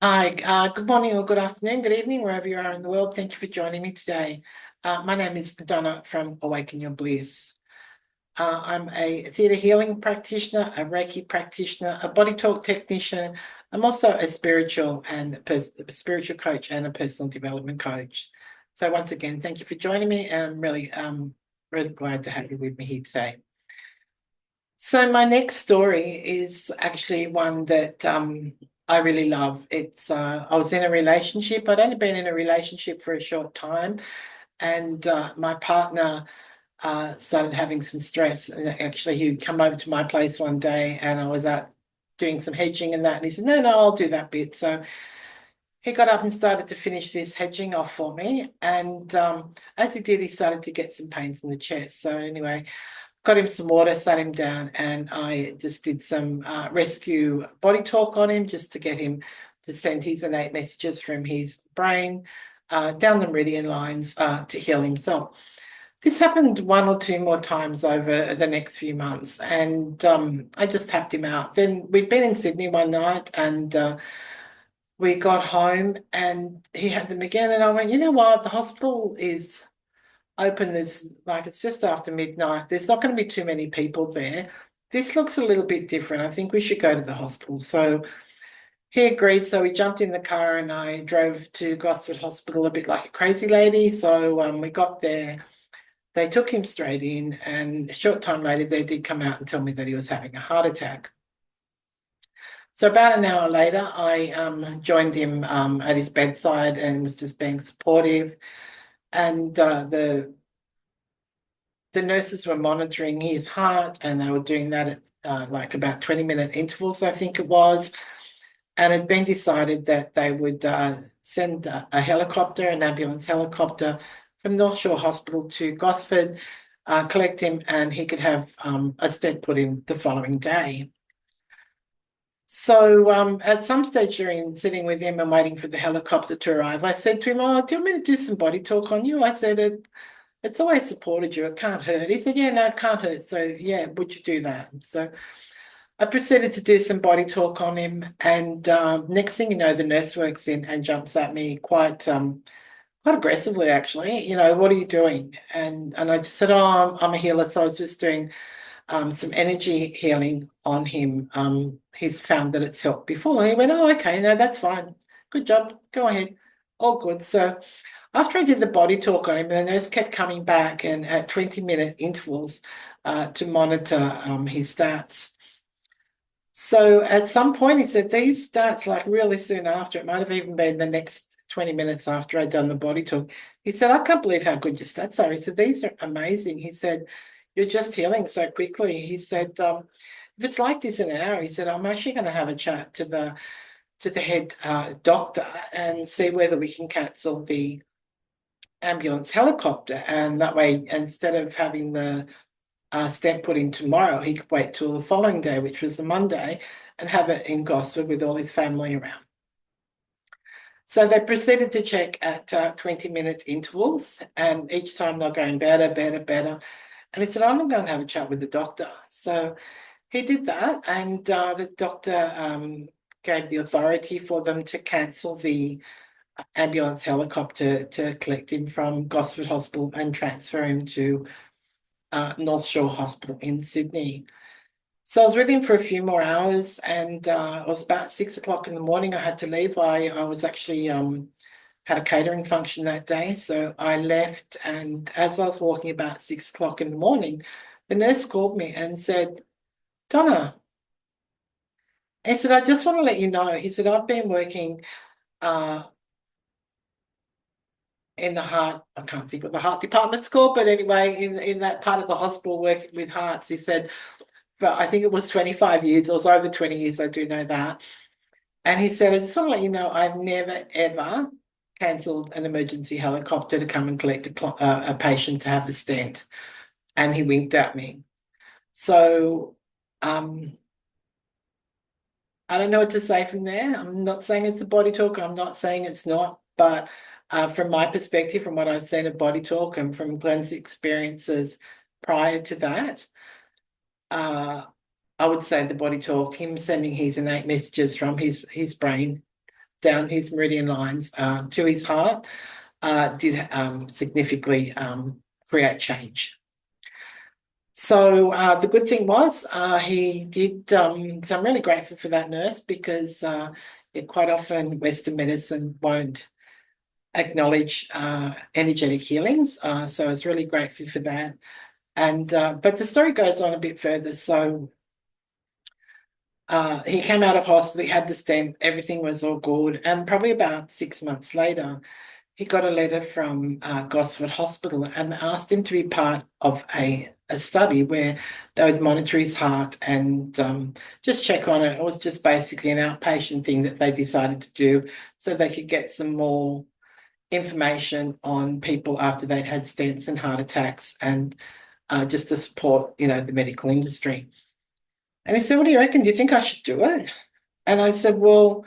Hi, good morning or good afternoon, good evening, wherever you are in the world. Thank you for joining me today. My name is Donna from Awaken Your Bliss. I'm a theatre healing practitioner, a Reiki practitioner, a body talk technician. I'm also a spiritual coach and a personal development coach. So once again, thank you for joining me. I'm really glad to have you with me here today. So my next story is actually one that I really love. I was in a relationship. I'd only been in a relationship for a short time, and my partner started having some stress. And actually, he'd come over to my place one day, and I was out doing some hedging and that, and he said, "No, no, I'll do that bit." So he got up and started to finish this hedging off for me, and as he did, he started to get some pains in the chest. So anyway, got him some water, sat him down, and I just did some rescue body talk on him just to get him to send his innate messages from his brain down the meridian lines to heal himself. This happened one or two more times over the next few months, and I just tapped him out. Then we'd been in Sydney one night, and we got home, and he had them again. And I went, you know what? The hospital is open. It's just after midnight. There's not going to be too many people there. This looks a little bit different. I think we should go to the hospital. So he agreed. So we jumped in the car and I drove to Gosford Hospital a bit like a crazy lady. So we got there. They took him straight in, and a short time later, they did come out and tell me that he was having a heart attack. So about an hour later, I joined him at his bedside and was just being supportive. And the nurses were monitoring his heart, and they were doing that at like about 20-minute intervals, I think it was. And it had been decided that they would send a helicopter, an ambulance helicopter from North Shore Hospital to Gosford, collect him, and he could have a stent put in the following day. So at some stage during sitting with him and waiting for the helicopter to arrive, I said to him, "Oh, do you want me to do some body talk on you?" I said, it's always supported you. It can't hurt. He said, "Yeah, no, it can't hurt." So yeah, would you do that? So I proceeded to do some body talk on him, and next thing you know, the nurse works in and jumps at me quite aggressively, actually. What are you doing? And I just said, "Oh, I'm a healer, so I was just doing some energy healing on him. He's found that it's helped before." And he went, "Oh, okay, no, that's fine. Good job. Go ahead. All good." So after I did the body talk on him, the nurse kept coming back and at 20-minute intervals to monitor his stats. So at some point, he said these stats, like really soon after, it might have even been the next 20 minutes after I'd done the body talk. He said, "I can't believe how good your stats are." He said, "These are amazing." He said, "You're just healing so quickly." He said, "If it's like this in an hour," he said, "I'm actually going to have a chat to the head doctor and see whether we can cancel the ambulance helicopter. And that way, instead of having the stent put in tomorrow, he could wait till the following day, which was the Monday, and have it in Gosford with all his family around." So they proceeded to check at 20-minute intervals, and each time they're going better, better, better. And he said, "I'm going to have a chat with the doctor." So he did that, and the doctor gave the authority for them to cancel the ambulance helicopter to collect him from Gosford Hospital and transfer him to North Shore Hospital in Sydney. So I was with him for a few more hours, and it was about 6 o'clock in the morning. I had to leave. I was actually had a catering function that day, so I left. And as I was walking about 6 o'clock in the morning, the nurse called me and said, "Donna," he said, "I just want to let you know." He said, "I've been working uh, in the heart. I can't think what the heart department's called, but anyway, in that part of the hospital working with hearts." He said, "But I think it was 25 years, or it was over 20 years, I do know that." And he said, "I just want to let you know, I've never, ever cancelled an emergency helicopter to come and collect a patient to have a stent." And he winked at me. So um, I don't know what to say from there. I'm not saying it's a body talk. I'm not saying it's not. But from my perspective, from what I've seen of body talk and from Glenn's experiences prior to that, uh, I would say the body talk, him sending his innate messages from his brain down his meridian lines to his heart did significantly create change. So the good thing was he did, so I'm really grateful for that nurse, because quite often Western medicine won't acknowledge energetic healings. So I was really grateful for that. And but the story goes on a bit further. So he came out of hospital, he had the stent, everything was all good. And probably about 6 months later, he got a letter from Gosford Hospital and asked him to be part of a study where they would monitor his heart and just check on it. It was just basically an outpatient thing that they decided to do so they could get some more information on people after they'd had stents and heart attacks, and just to support, the medical industry. And he said, "What do you reckon? Do you think I should do it?" And I said, "Well,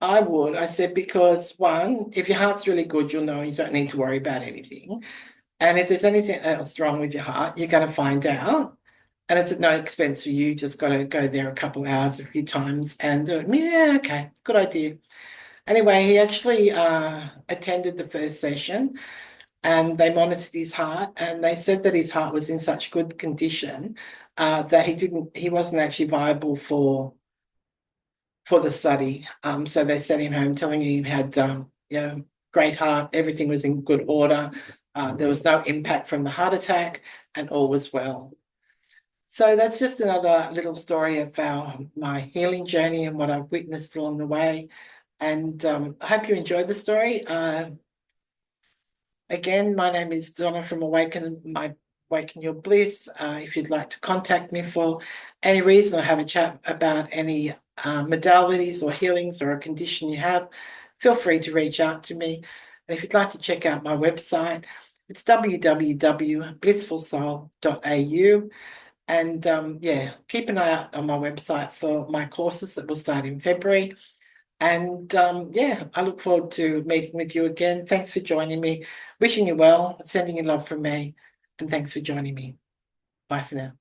I would." I said, "Because one, if your heart's really good, you'll know you don't need to worry about anything. And if there's anything else wrong with your heart, you're going to find out. And it's at no expense for you. Just got to go there a couple of hours, a few times, and do it." Yeah, okay, good idea. Anyway, he actually attended the first session, and they monitored his heart, and they said that his heart was in such good condition that he wasn't actually viable for the study. So they sent him home telling him he had, great heart, everything was in good order. There was no impact from the heart attack, and all was well. So that's just another little story of my healing journey and what I've witnessed along the way. And I hope you enjoyed the story. Again, my name is Donna from Awaken Your Bliss. If you'd like to contact me for any reason or have a chat about any modalities or healings or a condition you have, feel free to reach out to me. And if you'd like to check out my website, it's www.blissfulsoul.au. And keep an eye out on my website for my courses that will start in February. And I look forward to meeting with you again. Thanks for joining me. Wishing you well, sending you love from me, and thanks for joining me. Bye for now.